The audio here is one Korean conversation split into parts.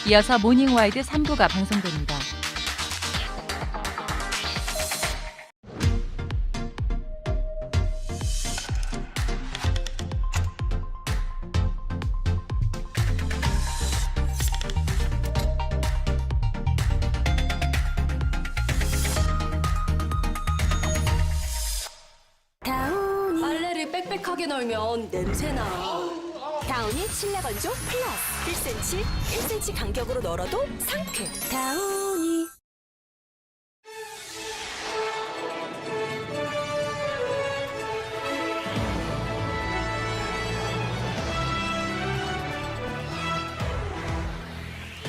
이어서 모닝와이드 3부가 방송됩니다. 다운이 빨래를 빽빽하게 널면 냄새나. 다운이 실내 건조 플러스 1cm 간격으로 널어도 상쾌. 다운이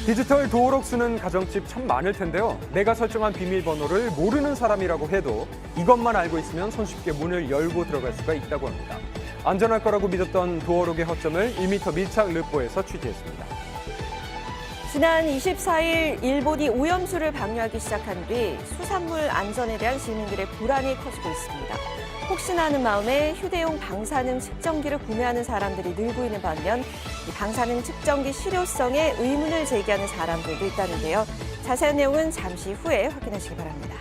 디지털 도어록 쓰는 가정집 참 많을 텐데요. 내가 설정한 비밀번호를 모르는 사람이라고 해도 이것만 알고 있으면 손쉽게 문을 열고 들어갈 수가 있다고 합니다. 안전할 거라고 믿었던 도어록의 허점을 1m 밀착 르뽀에서 취재했습니다. 지난 24일 일본이 오염수를 방류하기 시작한 뒤 수산물 안전에 대한 시민들의 불안이 커지고 있습니다. 혹시나 하는 마음에 휴대용 방사능 측정기를 구매하는 사람들이 늘고 있는 반면 이 방사능 측정기 실효성에 의문을 제기하는 사람들도 있다는데요. 자세한 내용은 잠시 후에 확인하시기 바랍니다.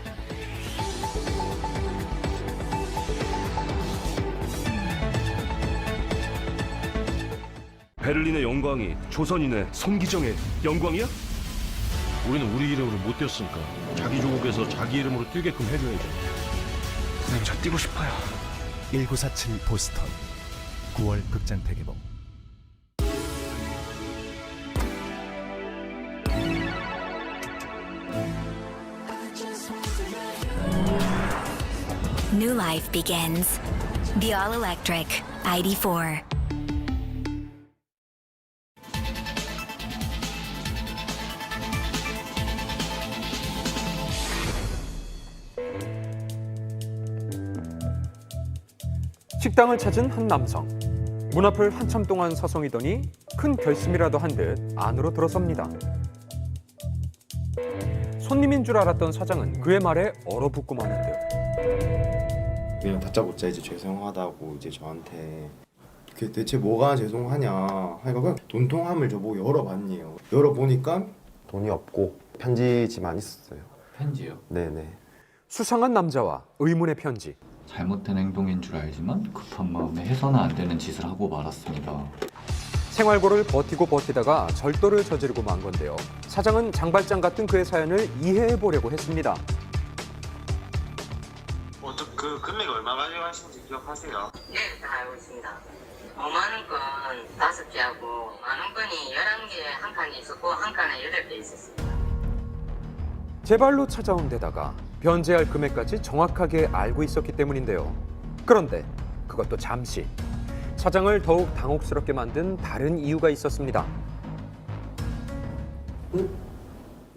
베를린의 영광이 조선인의 손기정의 영광이야? 우리는 우리 이름으로 못 뛰었으니까 자기 조국에서 자기 이름으로 뛰게끔 해줘야죠. 선생님, 저 뛰고 싶어요. 1947 보스턴 9월 극장 대개봉. New life begins. The all-electric ID4. 식당을 찾은 한 남성. 문 앞을 한참 동안 서성이더니 큰 결심이라도 한 듯 안으로 들어섭니다. 손님인 줄 알았던 사장은 그의 말에 얼어붙고 마는데요. 그냥 다짜고짜 이제 죄송하다고 이제 저한테 그게 대체 뭐가 죄송하냐 하니까 그냥 돈통함을 저보고 열어봤니요. 열어보니까 돈이 없고 편지지만 있었어요. 편지요? 네네. 수상한 남자와 의문의 편지. 잘못된 행동인 줄 알지만 급한 마음에 해서는 안 되는 짓을 하고 말았습니다. 생활고를 버티고 버티다가 절도를 저지르고 만 건데요. 사장은 장발장 같은 그의 사연을 이해해 보려고 했습니다. 그 금액이 얼마 가져가신지 기억하세요? 네, 다 알고 있습니다. 5만원 건 5개하고 만원 건이 11개 한 칸이 있었고 한 칸에 8개 있었습니다. 제 발로 찾아온 데다가 변제할 금액까지 정확하게 알고 있었기 때문인데요. 그런데 그것도 잠시. 사장을 더욱 당혹스럽게 만든 다른 이유가 있었습니다.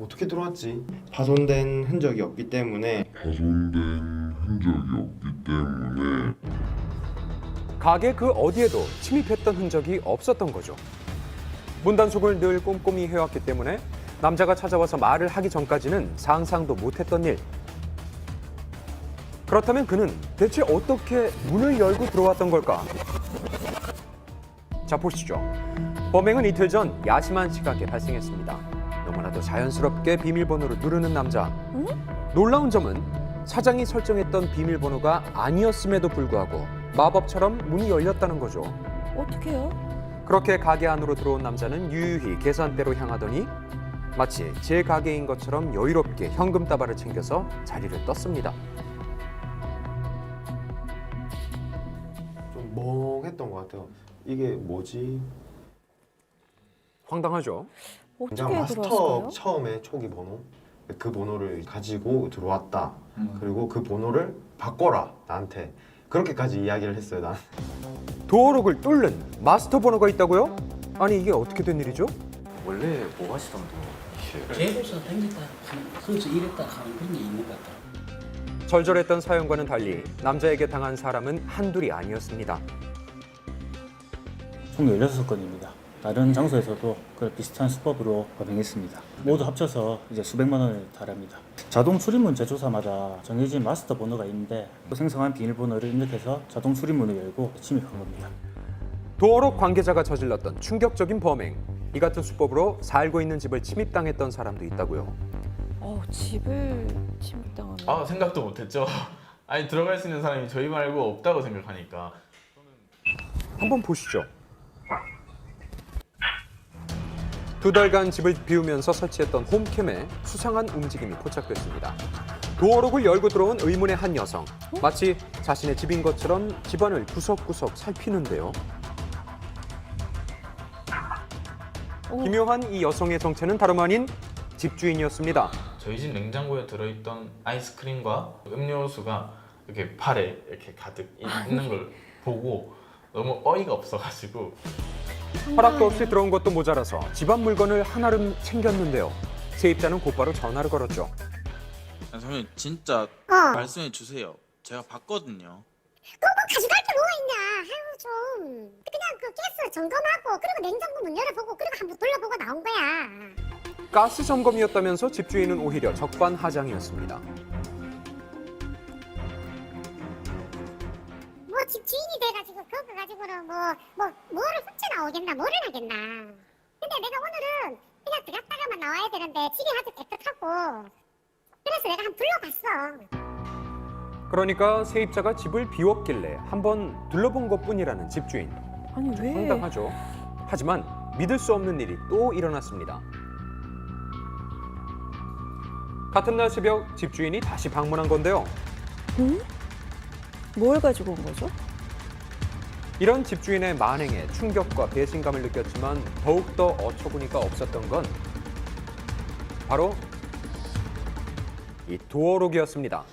어떻게 들어왔지? 파손된 흔적이 없기 때문에 가게 그 어디에도 침입했던 흔적이 없었던 거죠. 문단속을 늘 꼼꼼히 해왔기 때문에 남자가 찾아와서 말을 하기 전까지는 상상도 못했던 일. 그렇다면 그는 대체 어떻게 문을 열고 들어왔던 걸까? 자, 보시죠. 범행은 이틀 전 야심한 시각에 발생했습니다. 너무나도 자연스럽게 비밀번호를 누르는 남자. 놀라운 점은 사장이 설정했던 비밀번호가 아니었음에도 불구하고 마법처럼 문이 열렸다는 거죠. 어떡해요? 그렇게 가게 안으로 들어온 남자는 유유히 계산대로 향하더니 마치 제 가게인 것처럼 여유롭게 현금 다발을 챙겨서 자리를 떴습니다. 좀 멍했던 것 같아요. 이게 뭐지? 황당하죠? 어떻게 마스터 들어왔을까요? 처음에 초기 번호 그 번호를 가지고 들어왔다. 그리고 그 번호를 바꿔라 나한테. 그렇게까지 이야기를 했어요. 난. 도어록을 뚫는 마스터 번호가 있다고요? 아니 이게 어떻게 된 일이죠? 원래 뭐 하시던 분이에요? 계속해서 댕겼다 거기서 일했다 하는 그런 게 있는 것 같아요. 절절했던 사연과는 달리 남자에게 당한 사람은 한둘이 아니었습니다. 총 16건입니다. 다른 장소에서도 그 비슷한 수법으로 범행했습니다. 모두 합쳐서 이제 수백만 원을 달합니다. 자동 출입문 제조사마다 정해진 마스터 번호가 있는데 그 생성한 비밀번호를 입력해서 자동 출입문을 열고 침입한 겁니다. 도어록 관계자가 저질렀던 충격적인 범행. 이 같은 수법으로 살고 있는 집을 침입당했던 사람도 있다고요. 집을 침입당하면. 아, 생각도 못했죠. 아니, 들어갈 수 있는 사람이 저희 말고 없다고 생각하니까. 한번 보시죠. 2달간 집을 비우면서 설치했던 홈캠에 수상한 움직임이 포착됐습니다. 도어록을 열고 들어온 의문의 한 여성. 마치 자신의 집인 것처럼 집안을 구석구석 살피는데요. 기묘한 이 여성의 정체는 다름 아닌 집주인이었습니다. 저희 집 냉장고에 들어있던 아이스크림과 음료수가 이렇게 팔에 이렇게 가득 있는 걸 보고 너무 어이가 없어가지고 허락도 없이 들어온 것도 모자라서 집안 물건을 한아름 챙겼는데요. 세입자는 곧바로 전화를 걸었죠. 선생님 진짜 말씀해 주세요. 제가 봤거든요. 그거 가져갈 게 뭐가 있냐. 아유 좀 그냥 그 가스 점검하고 그리고 냉장고 문 열어보고 그리고 한번 돌려보고 나온 거야. 가스 점검이었다면서 집주인은 오히려 적반하장이었습니다. 뭐 집주인이 돼가지고 그거 가지고는 뭐를 훔쳐 나오겠나 뭐를 하겠나. 근데 내가 오늘은 그냥 들어갔다가만 나와야 되는데 집이 아주 깨끗하고 그래서 내가 한번 불러봤어. 그러니까 세입자가 집을 비웠길래 한번 둘러본 것뿐이라는 집주인. 아니 왜? 황당하죠. 하지만 믿을 수 없는 일이 또 일어났습니다. 같은 날 새벽 집주인이 다시 방문한 건데요. 뭘 가지고 온 거죠? 이런 집주인의 만행에 충격과 배신감을 느꼈지만 더욱더 어처구니가 없었던 건 바로 이 도어록이었습니다.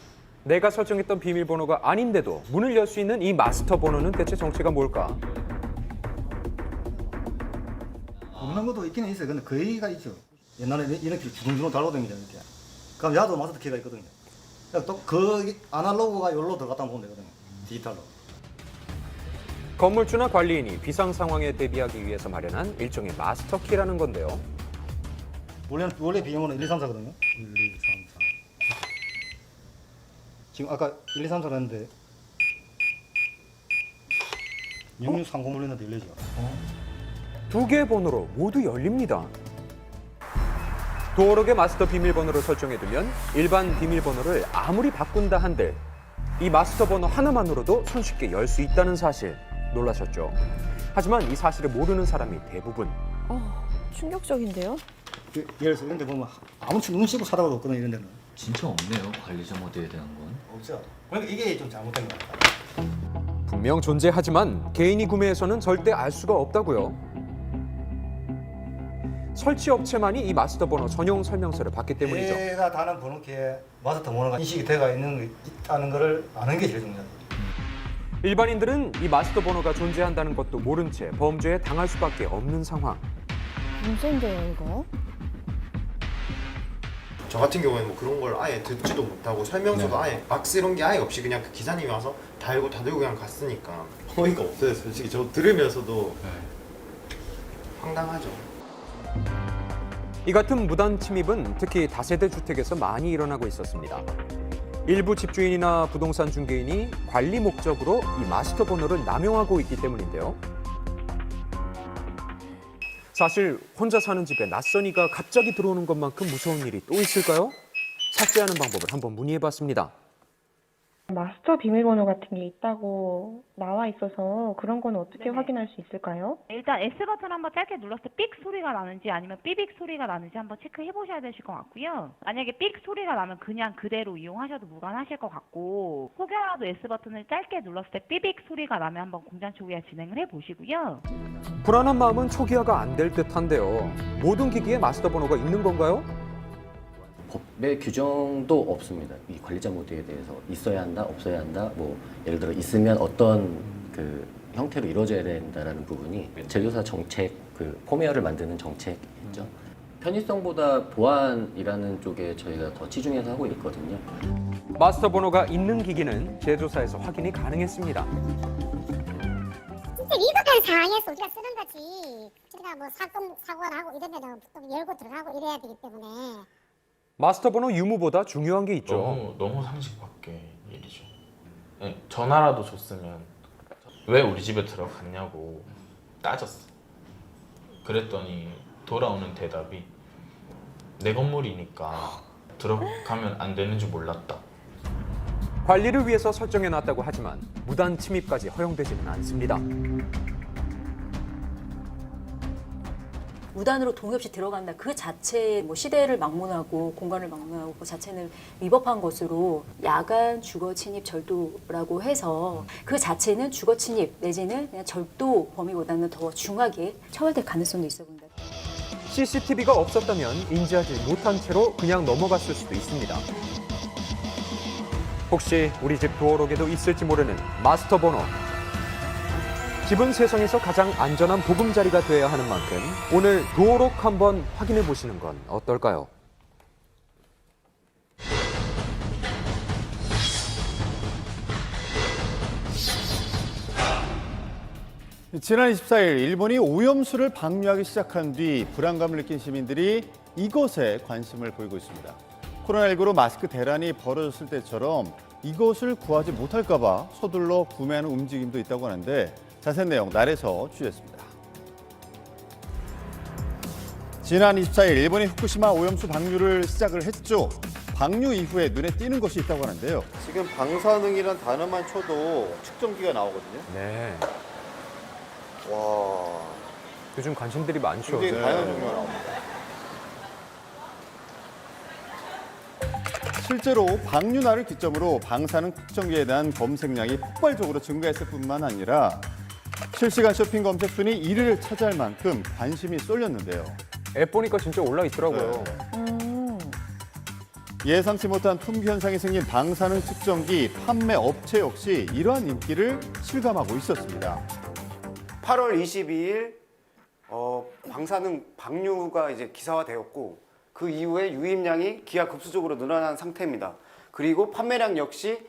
내가 설정했던 비밀번호가 아닌데도 문을 열 수 있는 이 마스터 번호는 대체 정체가 뭘까? 없는 것도 있기는 있어요. 근데 거의가 있죠. 옛날에 이렇게 주둥주둥 달고 다니잖아요. 이렇게. 그럼 야도 마스터 키가 있거든요. 또 그 아날로그가 여기로 들어갔다 보면 되거든요. 디지털로. 건물주나 관리인이 비상 상황에 대비하기 위해서 마련한 일종의 마스터 키라는 건데요. 원래 비밀번호 1, 2, 3, 4거든요. 1, 2, 3, 4. 지금 아까 1, 2, 3, 4를 했는데 6630 눌렀는데 열리죠. 두 개의 번호로 모두 열립니다. 도어록의 마스터 비밀번호를 설정해두면 일반 비밀번호를 아무리 바꾼다 한들 이 마스터 번호 하나만으로도 손쉽게 열 수 있다는 사실 놀라셨죠? 하지만 이 사실을 모르는 사람이 대부분. 충격적인데요? 예를 들어서 이런 데 보면 아무 눈 씻고 살아도 없거든요. 이런 데는. 진짜 없네요. 관리자 모드에 대한 건. 없죠. 그러니까 이게 좀 잘못된 것 같아요. 분명 존재하지만 개인이 구매해서는 절대 알 수가 없다고요. 설치 업체만이 이 마스터 번호 전용 설명서를 받기 때문이죠. 내가 다는 번호키에 마스터 번호가 인식이 되어 있다는 것을 아는 게 제일 중요하죠. 일반인들은 이 마스터 번호가 존재한다는 것도 모른 채 범죄에 당할 수밖에 없는 상황. 문제인데요, 이거? 저 같은 경우에는 뭐 그런 걸 아예 듣지도 못하고 설명서도 아예 박스 이런 게 아예 없이 그냥 그 기사님이 와서 다 들고 그냥 갔으니까 어이가 없어요. 솔직히 저 들으면서도 황당하죠. 이 같은 무단 침입은 특히 다세대 주택에서 많이 일어나고 있었습니다. 일부 집주인이나 부동산 중개인이 관리 목적으로 이 마스터 번호를 남용하고 있기 때문인데요. 사실 혼자 사는 집에 낯선 이가 갑자기 들어오는 것만큼 무서운 일이 또 있을까요? 삭제하는 방법을 한번 문의해봤습니다. 마스터 비밀번호 같은 게 있다고 나와 있어서 그런 건 어떻게 확인할 수 있을까요? 일단 S버튼 한번 짧게 눌렀을 때 삑 소리가 나는지 아니면 삐빅 소리가 나는지 한번 체크해 보셔야 되실 것 같고요. 만약에 삑 소리가 나면 그냥 그대로 이용하셔도 무관하실 것 같고 혹여라도 S버튼을 짧게 눌렀을 때 삐빅 소리가 나면 한번 공장 초기화 진행을 해 보시고요. 불안한 마음은 초기화가 안 될 듯한데요. 모든 기기에 마스터 번호가 있는 건가요? 법의 규정도 없습니다. 이 관리자 모드에 대해서 있어야 한다, 없어야 한다. 뭐 예를 들어 있으면 어떤 그 형태로 이루어져야 된다라는 부분이 제조사 정책, 그 펌웨어를 만드는 정책 있죠. 편의성보다 보안이라는 쪽에 저희가 더 치중해서 하고 있거든요. 마스터 번호가 있는 기기는 제조사에서 확인이 가능했습니다. 진짜 위급한 상황에서 우리가 쓰는 거지. 우리가 뭐 사고를 하고 이런 데는 또 열고 들어가고 이래야 되기 때문에. 마스터 번호 유무보다 중요한 게 있죠. 너무 상식 밖의 일이죠. 전화라도 줬으면 왜 우리 집에 들어갔냐고 따졌어. 그랬더니 돌아오는 대답이 내 건물이니까 들어가면 안 되는 줄 몰랐다. 관리를 위해서 설정해놨다고 하지만 무단 침입까지 허용되지는 않습니다. 무단으로 동의 없이 들어간다. 그 자체에 뭐 시대를 막론하고 공간을 막론하고 그 자체는 위법한 것으로 야간 주거 침입 절도라고 해서 그 자체는 주거 침입 내지는 그냥 절도 범위보다는 더 중하게 처벌될 가능성도 있어 보인다. CCTV가 없었다면 인지하지 못한 채로 그냥 넘어갔을 수도 있습니다. 혹시 우리 집 도어록에도 있을지 모르는 마스터 번호. 집은 세상에서 가장 안전한 보금자리가 되어야 하는 만큼 오늘 도어록 한번 확인해 보시는 건 어떨까요? 지난 24일 일본이 오염수를 방류하기 시작한 뒤 불안감을 느낀 시민들이 이것에 관심을 보이고 있습니다. 코로나19로 마스크 대란이 벌어졌을 때처럼 이것을 구하지 못할까 봐 서둘러 구매하는 움직임도 있다고 하는데 자세한 내용 날에서 취재했습니다. 지난 24일 일본이 후쿠시마 오염수 방류를 시작을 했죠. 방류 이후에 눈에 띄는 것이 있다고 하는데요. 지금 방사능이란 단어만 쳐도 측정기가 나오거든요. 네. 와. 요즘 관심들이 많죠. 굉장히 다양한 종류가 나옵니다. 실제로 방류날을 기점으로 방사능 측정기에 대한 검색량이 폭발적으로 증가했을 뿐만 아니라 실시간 쇼핑 검색 순위 1위를 차지할 만큼 관심이 쏠렸는데요. 앱 보니까 진짜 올라 있더라고요. 예상치 못한 품귀 현상이 생긴 방사능 측정기 판매 업체 역시 이러한 인기를 실감하고 있었습니다. 8월 22일 방사능 방류가 이제 기사화되었고 그 이후에 유입량이 기하급수적으로 늘어난 상태입니다. 그리고 판매량 역시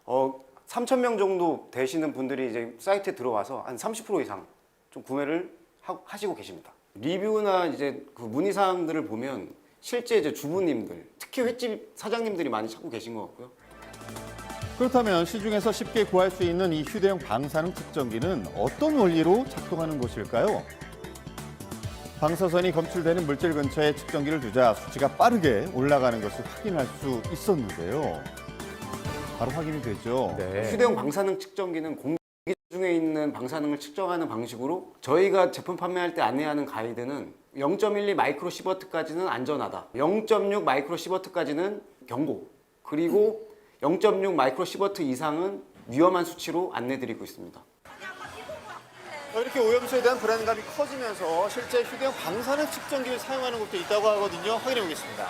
3,000명 정도 되시는 분들이 이제 사이트에 들어와서 한 30% 이상 좀 구매를 하시고 계십니다. 리뷰나 이제 그 문의 사항들을 보면 실제 이제 주부님들, 특히 횟집 사장님들이 많이 찾고 계신 것 같고요. 그렇다면 시중에서 쉽게 구할 수 있는 이 휴대용 방사능 측정기는 어떤 원리로 작동하는 것일까요? 방사선이 검출되는 물질 근처에 측정기를 두자 수치가 빠르게 올라가는 것을 확인할 수 있었는데요. 바로 확인이 되죠. 네. 휴대용 방사능 측정기는 공기 중에 있는 방사능을 측정하는 방식으로 저희가 제품 판매할 때 안내하는 가이드는 0.12 마이크로 시버트까지는 안전하다. 0.6 마이크로 시버트까지는 경고. 그리고 0.6 마이크로 시버트 이상은 위험한 수치로 안내드리고 있습니다. 이렇게 오염수에 대한 불안감이 커지면서 실제 휴대용 방사능 측정기를 사용하는 곳도 있다고 하거든요. 확인해 보겠습니다.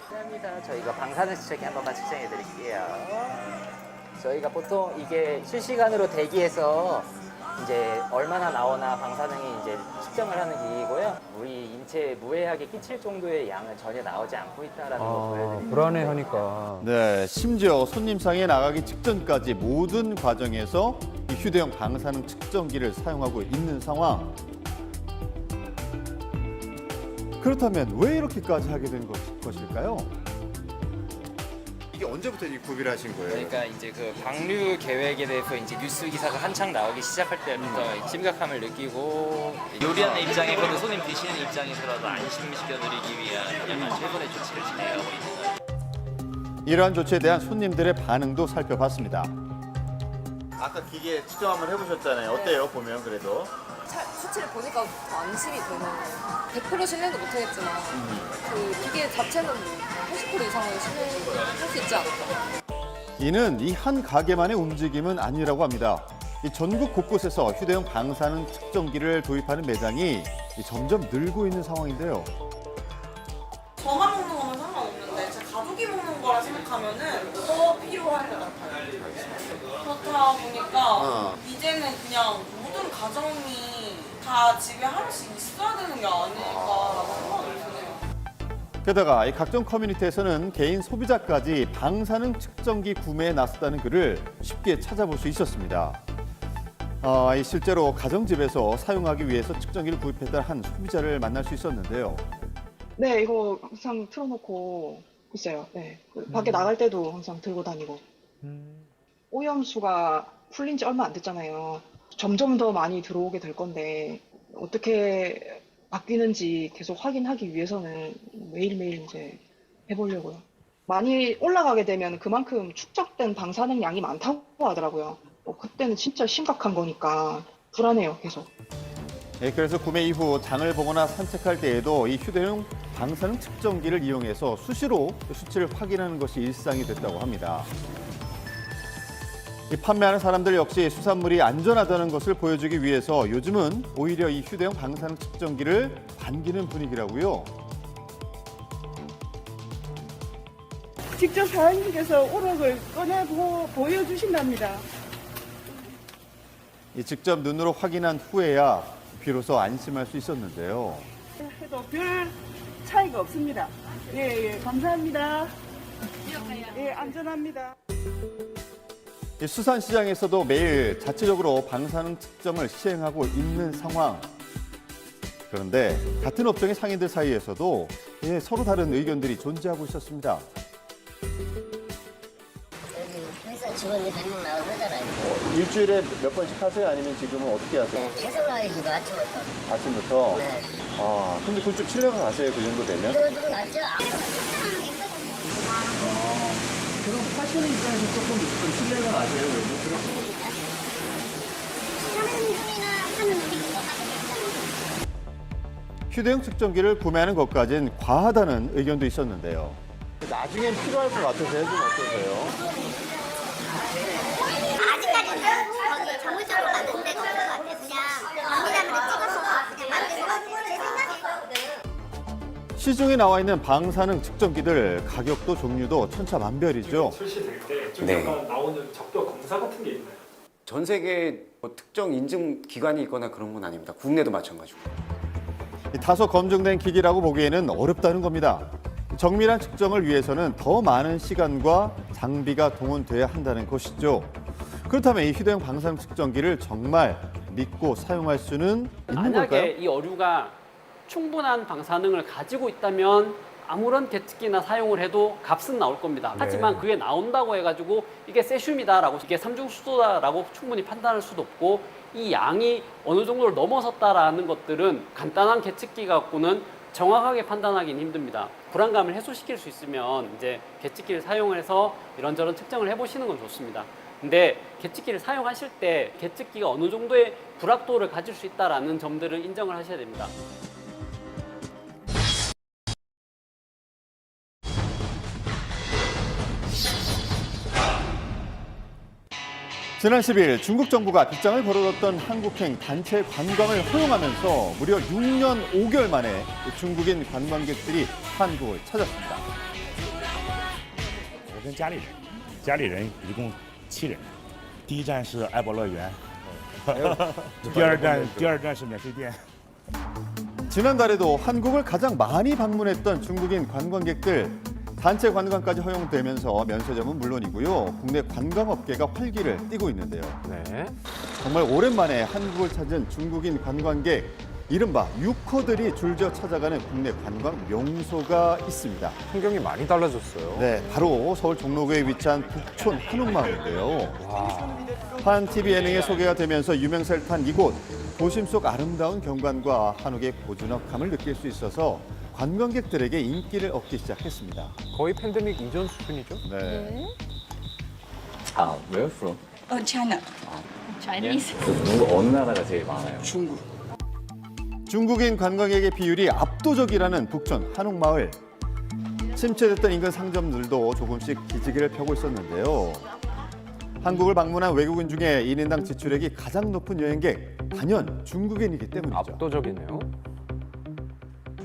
감사합니다. 저희가 방사능 측정기 한 번만 측정해 드릴게요. 저희가 보통 이게 실시간으로 대기해서 이제 얼마나 나오나 방사능이 이제 측정을 하는 기기고요. 우리 인체에 무해하게 끼칠 정도의 양은 전혀 나오지 않고 있다라는 걸 보여드립니다. 불안해하니까. 네, 심지어 손님상에 나가기 직전까지 모든 과정에서 이 휴대용 방사능 측정기를 사용하고 있는 상황. 그렇다면 왜 이렇게까지 하게 된 것일까요? 이게 언제부터 구비를 하신 거예요? 그러니까 이제 그 방류 계획에 대해서 이제 뉴스 기사가 한창 나오기 시작할 때부터 심각함을 느끼고 요리하는 입장에서도 손님 드시는 입장에서라도 안심시켜드리기 위한 약간 최선의 조치를 진행하고 있는. 이러한 조치에 대한 손님들의 반응도 살펴봤습니다. 아까 기계 측정 한번 해보셨잖아요. 어때요? 보면 그래도. 수치를 보니까 더 안심이 되는 100% 신뢰도 못하겠지만 그 기계 자체는 80% 이상은 신뢰할 수 있지 않을까. 이는 이 한 가게만의 움직임은 아니라고 합니다. 이 전국 곳곳에서 휴대용 방사능 측정기를 도입하는 매장이 점점 늘고 있는 상황인데요. 저만 먹는 거면 상관없는데 제 가족이 먹는 거라 생각하면은 더 필요할 것 같아요. 그렇다 보니까 이제는 그냥 모든 가정이 다 집에 하나씩 있어야 되는 게 아닐까라고 생각이 드네요. 게다가 이 각종 커뮤니티에서는 개인 소비자까지 방사능 측정기 구매에 나섰다는 글을 쉽게 찾아볼 수 있었습니다. 실제로 가정집에서 사용하기 위해서 측정기를 구입했다는 한 소비자를 만날 수 있었는데요. 네, 이거 항상 틀어놓고 있어요. 네, 밖에 나갈 때도 항상 들고 다니고. 오염수가 풀린 지 얼마 안 됐잖아요. 점점 더 많이 들어오게 될 건데 어떻게 바뀌는지 계속 확인하기 위해서는 매일매일 이제 해보려고요. 많이 올라가게 되면 그만큼 축적된 방사능 양이 많다고 하더라고요. 그때는 진짜 심각한 거니까 불안해요, 계속. 네, 그래서 구매 이후 장을 보거나 산책할 때에도 이 휴대용 방사능 측정기를 이용해서 수시로 수치를 확인하는 것이 일상이 됐다고 합니다. 이 판매하는 사람들 역시 수산물이 안전하다는 것을 보여주기 위해서 요즘은 오히려 이 휴대용 방사능 측정기를 반기는 분위기라고요. 직접 사장님께서 우럭을 꺼내 보여주신답니다. 이 직접 눈으로 확인한 후에야 비로소 안심할 수 있었는데요. 해도 별 차이가 없습니다. 예, 감사합니다. 예, 안전합니다. 이 수산시장에서도 매일 자체적으로 방사능 측정을 시행하고 있는 상황. 그런데 같은 업종의 상인들 사이에서도 서로 다른 의견들이 존재하고 있었습니다. 회사 직원이 100명 나가고 그러잖아요. 일주일에 몇 번씩 하세요? 아니면 지금은 어떻게 하세요? 계속 나가야지, 아침부터. 아침부터? 네. 아, 근데 그쪽 실내가 가세요? 그 정도 되면? 그거 좀 낫죠? 그럼 파시는 입장에서 조금 실내가 나세요? 휴대용 측정기를 구매하는 것까진 과하다는 의견도 있었는데요. 나중엔 필요할 것 같아서요. 좀 어떠세요? 아직까지는 거기 전문적으로 만든 데가 없는 것 같아요. 그냥 전기장으로 찍어서 그냥 만드는 제 생각이거든. 시중에 나와 있는 방사능 측정기들 가격도 종류도 천차만별이죠. 출시될 때 좀 네. 약간 나오는 적도 검사 같은 게 있나요? 전 세계 뭐 특정 인증 기관이 있거나 그런 건 아닙니다. 국내도 마찬가지고. 다소 검증된 기기라고 보기에는 어렵다는 겁니다. 정밀한 측정을 위해서는 더 많은 시간과 장비가 동원돼야 한다는 것이죠. 그렇다면 이 휴대용 방사능 측정기를 정말 믿고 사용할 수는 있는 만약에 걸까요? 이 어류가 충분한 방사능을 가지고 있다면 아무런 계측기나 사용을 해도 값은 나올 겁니다. 하지만 그게 나온다고 해가지고 이게 세슘이다라고 이게 삼중수소다라고 충분히 판단할 수도 없고 이 양이 어느 정도를 넘어섰다라는 것들은 간단한 계측기 갖고는 정확하게 판단하기는 힘듭니다. 불안감을 해소시킬 수 있으면 이제 계측기를 사용해서 이런저런 측정을 해보시는 건 좋습니다. 근데 계측기를 사용하실 때 계측기가 어느 정도의 불확도를 가질 수 있다라는 점들을 인정을 하셔야 됩니다. 지난 10일 중국 정부가 빗장을 벌어뒀던 한국행 단체 관광을 허용하면서 무려 6년 5개월 만에 중국인 관광객들이 한국을 찾았습니다. 我跟家里人，家里人一共7人。第一站是爱博乐园，第二站是免税店。 지난달에도 한국을 가장 많이 방문했던 중국인 관광객들 단체 관광까지 허용되면서 면세점은 물론이고요. 국내 관광업계가 활기를 띠고 있는데요. 정말 오랜만에 한국을 찾은 중국인 관광객, 이른바 유커들이 줄져 찾아가는 국내 관광 명소가 있습니다. 풍경이 많이 달라졌어요. 네, 바로 서울 종로구에 위치한 북촌 한옥마을인데요. 한 TV 예능에 소개가 되면서 유명세를 탄 이곳, 도심 속 아름다운 경관과 한옥의 고즈넉함을 느낄 수 있어서 관광객들에게 인기를 얻기 시작했습니다. 거의 팬데믹 이전 수준이죠? 네. Where from? China. Chinese. 어느 나라가 제일 많아요? 중국. 중국인 관광객의 비율이 압도적이라는 북촌 한옥마을. 침체됐던 인근 상점들도 조금씩 기지개를 펴고 있었는데요. 한국을 방문한 외국인 중에 1인당 지출액이 가장 높은 여행객, 단연 중국인이기 때문이죠. 압도적이네요.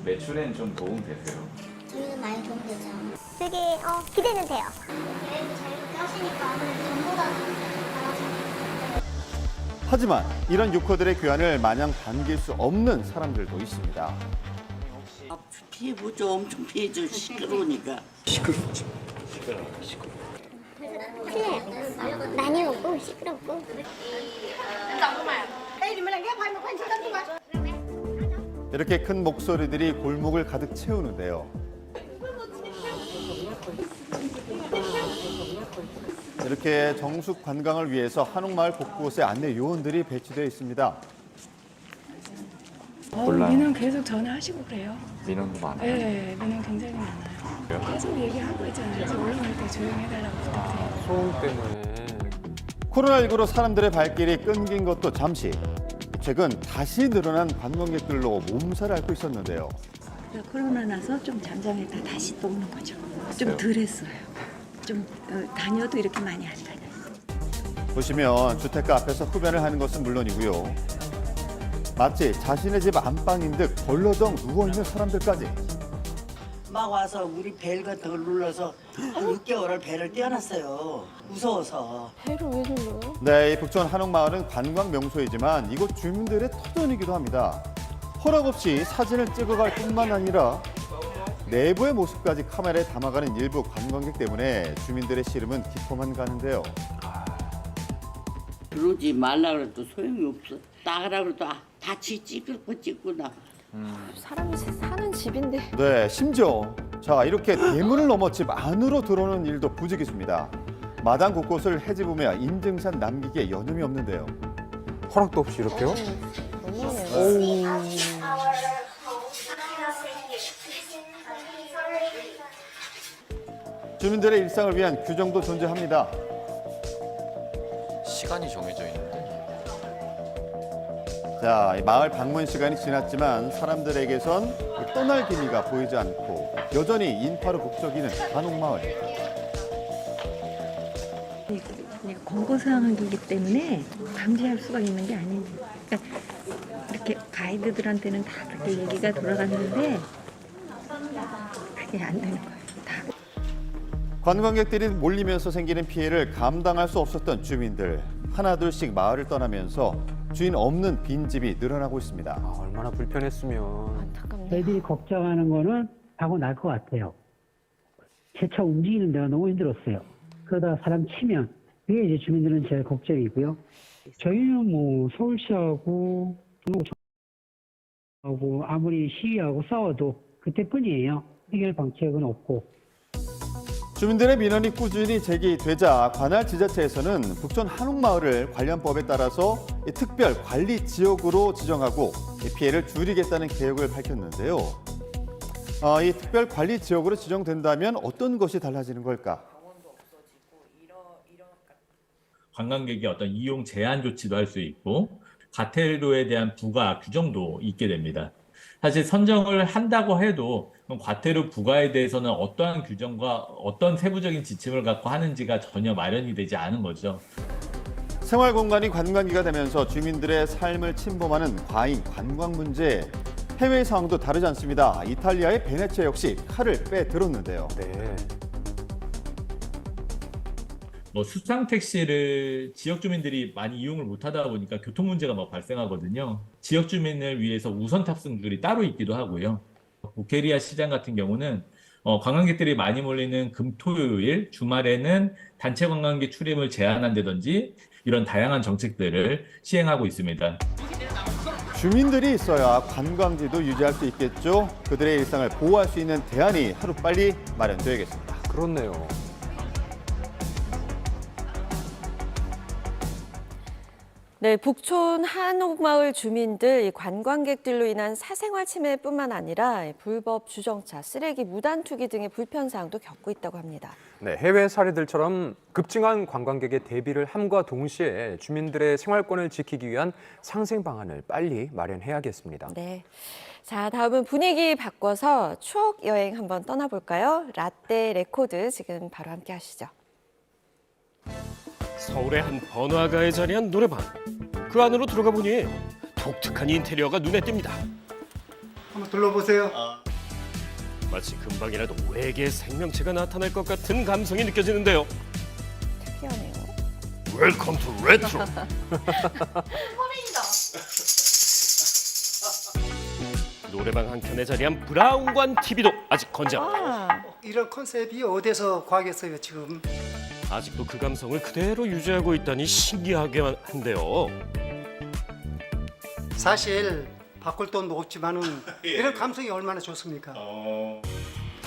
매출엔 좀 도움 되세요? 저희는 많이 도움되죠. 되게 기대는 돼요. 여행도 자유롭게 하시니까 아무래도 전보다 하지만 이런 유커들의 교환을 마냥 반길 수 없는 사람들도 있습니다. 피해보죠. 엄청 피해죠. 시끄러우니까. 시끄럽죠. 그래. 많이 오고 시끄럽고. 이렇게 큰 목소리들이 골목을 가득 채우는데요. 이렇게 정숙 관광을 위해서 한옥마을 곳곳에 안내 요원들이 배치되어 있습니다. 민원 계속 전화하시고 그래요. 민원도 많아요. 네, 민원 굉장히 많아요. 계속 얘기하고 있잖아요. 그래서 올라갈 때 조용해달라고 부탁해요. 소음 때문에. 코로나19로 사람들의 발길이 끊긴 것도 잠시. 최근 다시 늘어난 관광객들로 몸살을 앓고 있었는데요. 코로나 나서 좀 잠잠했다 다시 또 오는 거죠. 좀 덜했어요. 좀 다녀도 이렇게 많이 안 다녀요. 보시면 주택가 앞에서 흡연을 하는 것은 물론이고요. 마치 자신의 집 안방인 듯 벌러덩 누워있는 사람들까지. 막 와서 우리 벨가 덜 눌러서 한 6개월을 배를 떼어놨어요. 무서워서. 배를 왜 눌러요? 네, 이 북촌 한옥마을은 관광 명소이지만 이곳 주민들의 터전이기도 합니다. 허락 없이 사진을 찍어갈 뿐만 아니라 내부의 모습까지 카메라에 담아가는 일부 관광객 때문에 주민들의 시름은 깊어만 가는데요. 그러지 말라 그래도 소용이 없어. 나가라 그래도 같이 찍을 거 찍고 나. 사람이 사는 집인데. 네, 심지어 자 이렇게 대문을 넘어 집 안으로 들어오는 일도 부지기수입니다. 마당 곳곳을 헤집으며 인증샷 남기기에 여념이 없는데요. 허락도 없이 이렇게요? 주민들의 일상을 위한 규정도 존재합니다. 시간이 정해져 있는데. 자, 이 마을 방문 시간이 지났지만 사람들에게선 떠날 기미가 보이지 않고 여전히 인파로 북적이는 한옥마을. 권고사항이기 때문에 감지할 수가 있는 게 아니에요. 그러니까 이렇게 가이드들한테는 다 그렇게 얘기가 돌아갔는데 그게 안 되는 거예요. 관광객들이 몰리면서 생기는 피해를 감당할 수 없었던 주민들. 하나둘씩 마을을 떠나면서 주인 없는 빈집이 늘어나고 있습니다. 얼마나 불편했으면. 저희들이 걱정하는 거는 사고 날 것 같아요. 제 차 움직이는 데가 너무 힘들었어요. 그러다가 사람 치면 그게 이제 주민들은 제일 걱정이고요. 저희는 뭐 서울시하고 하고 아무리 시위하고 싸워도 그때뿐이에요. 해결 방책은 없고. 주민들의 민원이 꾸준히 제기되자 관할 지자체에서는 북촌 한옥마을을 관련 법에 따라서 특별 관리 지역으로 지정하고 피해를 줄이겠다는 계획을 밝혔는데요. 이 특별 관리 지역으로 지정된다면 어떤 것이 달라지는 걸까? 관광객의 어떤 이용 제한 조치도 할 수 있고 과태료에 대한 부과 규정도 있게 됩니다. 사실 선정을 한다고 해도 과태료 부과에 대해서는 어떠한 규정과 어떤 세부적인 지침을 갖고 하는지가 전혀 마련이 되지 않은 거죠. 생활 공간이 관광지가 되면서 주민들의 삶을 침범하는 과잉 관광 문제. 해외 상황도 다르지 않습니다. 이탈리아의 베네치아 역시 칼을 빼들었는데요. 네. 수상 택시를 지역 주민들이 많이 이용을 못하다 보니까 교통 문제가 막 발생하거든요. 지역 주민을 위해서 우선 탑승글이 따로 있기도 하고요. 보케리아 시장 같은 경우는 관광객들이 많이 몰리는 금, 토, 요일, 주말에는 단체 관광객 출입을 제한한다든지 이런 다양한 정책들을 시행하고 있습니다. 주민들이 있어야 관광지도 유지할 수 있겠죠. 그들의 일상을 보호할 수 있는 대안이 하루빨리 마련되어야겠습니다. 그렇네요. 네, 북촌 한옥마을 주민들 관광객들로 인한 사생활 침해뿐만 아니라 불법 주정차, 쓰레기 무단 투기 등의 불편사항도 겪고 있다고 합니다. 네, 해외 사례들처럼 급증한 관광객의 대비를 함과 동시에 주민들의 생활권을 지키기 위한 상생 방안을 빨리 마련해야겠습니다. 네. 자, 다음은 분위기 바꿔서 추억 여행 한번 떠나볼까요? 라떼 레코드 지금 바로 함께 하시죠. 서울의 한 번화가에 자리한 노래방. 그 안으로 들어가 보니 독특한 인테리어가 눈에 띕니다. 한번 둘러보세요. 마치 금방이라도 외계 생명체가 나타날 것 같은 감성이 느껴지는데요. 특이하네요. 웰컴 투 레트로. 노래방 한켠에 자리한 브라운관 TV도 아직 건재합니다. 이런 컨셉이 어디서 구하겠어요 지금. 아직도 그 감성을 그대로 유지하고 있다니 신기하게 한데요. 사실 바꿀 돈도 없지만은 이런 감성이 얼마나 좋습니까?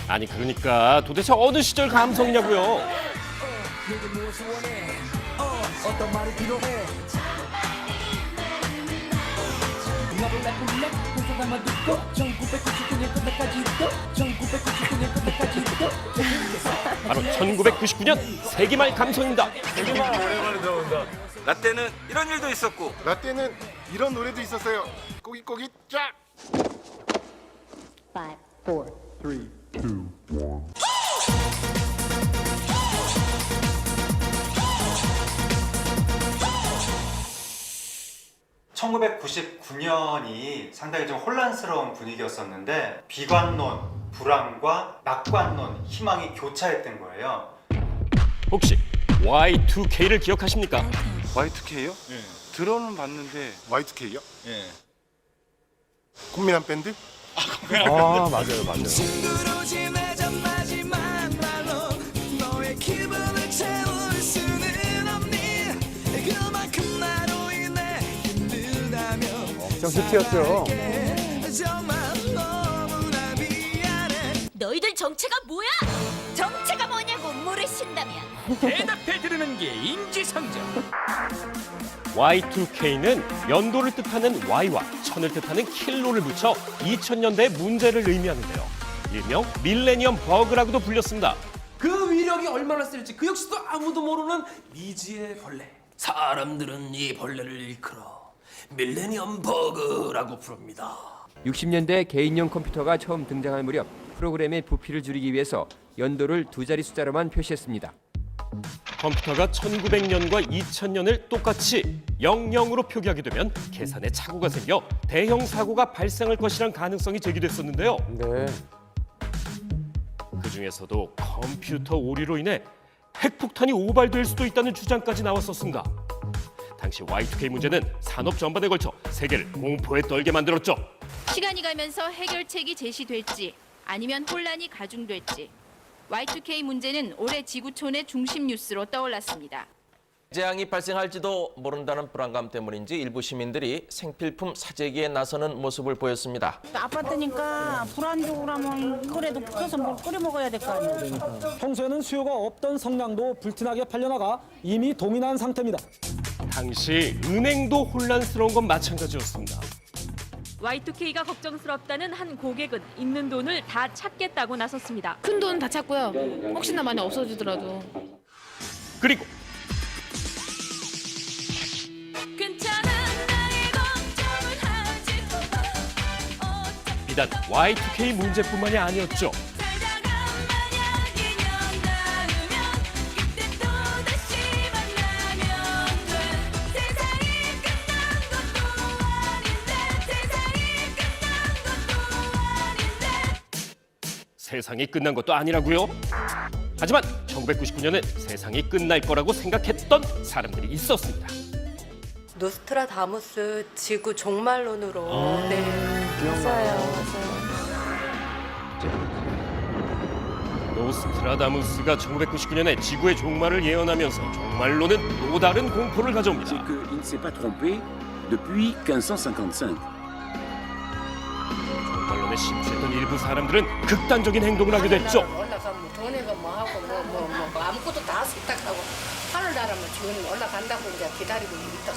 아니 그러니까 도대체 어느 시절 감성이냐고요. 어떤 말이 필요해? 바로 1999년 세기말 감성입니다. 세기말 오랜만에 들어온다. 라떼는 이런 일도 있었고 라떼는 이런 노래도 있었어요. 꼬깃꼬깃 쫙. 5, 4, 3, 2, 1. 1999년이 상당히 좀 혼란스러운 분위기였었는데 비관론, 불안과 낙관론, 희망이 교차했던 거예요. 혹시 Y2K를 기억하십니까? Y2K요? 예. 들어는 봤는데 Y2K요? 예. 꽃미남 밴드? 아, 맞아요, 맞아요. 친구로 지내자 마지막 말로 너의 기분을 채울 수는 없니 그만큼 나로 인해 힘들다며 엄청 히트였죠. 정말 너무나 미안해 너희들 정체가 뭐야? 정체가 뭐냐고 물으신다면 대답해 드리는 게 인지상정. Y2K는 연도를 뜻하는 Y와 천을 뜻하는 킬로를 붙여 2000년대의 문제를 의미하는데요. 일명 밀레니엄 버그라고도 불렸습니다. 그 위력이 얼마나 쓸지 그 역시도 아무도 모르는 미지의 벌레. 사람들은 이 벌레를 일컬어 밀레니엄 버그라고 부릅니다. 60년대 개인용 컴퓨터가 처음 등장할 무렵 프로그램의 부피를 줄이기 위해서 연도를 두 자리 숫자로만 표시했습니다. 컴퓨터가 1900년과 2000년을 똑같이 00으로 표기하게 되면 계산에 착오가 생겨 대형 사고가 발생할 것이란 가능성이 제기됐었는데요. 네. 그중에서도 컴퓨터 오류로 인해 핵폭탄이 오발될 수도 있다는 주장까지 나왔었습니다. 당시 Y2K 문제는 산업 전반에 걸쳐 세계를 공포에 떨게 만들었죠. 시간이 가면서 해결책이 제시될지 아니면 혼란이 가중될지 Y2K 문제는 올해 지구촌의 중심 뉴스로 떠올랐습니다. 재앙이 발생할지도 모른다는 불안감 때문인지 일부 시민들이 생필품 사재기에 나서는 모습을 보였습니다. 아파트니까 불안정으로 하면 그래도 끓여서 뭘 끓여 먹어야 될 거 아니에요. 평소에는 수요가 없던 성냥도 불티나게 팔려나가 이미 동인한 상태입니다. 당시 은행도 혼란스러운 건 마찬가지였습니다. Y2K가 걱정스럽다는 한 고객은 있는 돈을 다 찾겠다고 나섰습니다. 큰 돈 다 찾고요. 혹시나 많이 없어지더라도. 그리고 비단 Y2K 문제뿐만이 아니었죠. 세상이 끝난 것도 아니라고요? 하지만 1999년은 세상이 끝날 거라고 생각했던 사람들이 있었습니다. 노스트라다무스 지구 종말론으로 네. 맞아요. 노스트라다무스가 1999년에 지구의 종말을 예언하면서 종말론은 또 다른 공포를 가져옵니다. Il ne s'est pas trompé depuis 1555. 종말론에 심취했던 일부 사람들은 극단적인 행동을 하게 됐죠. 올라가면 돈에가 뭐하고 뭐 아무것도 다 습득하고 하늘나라면 지금 올라간다고 이제 기다리고 있다.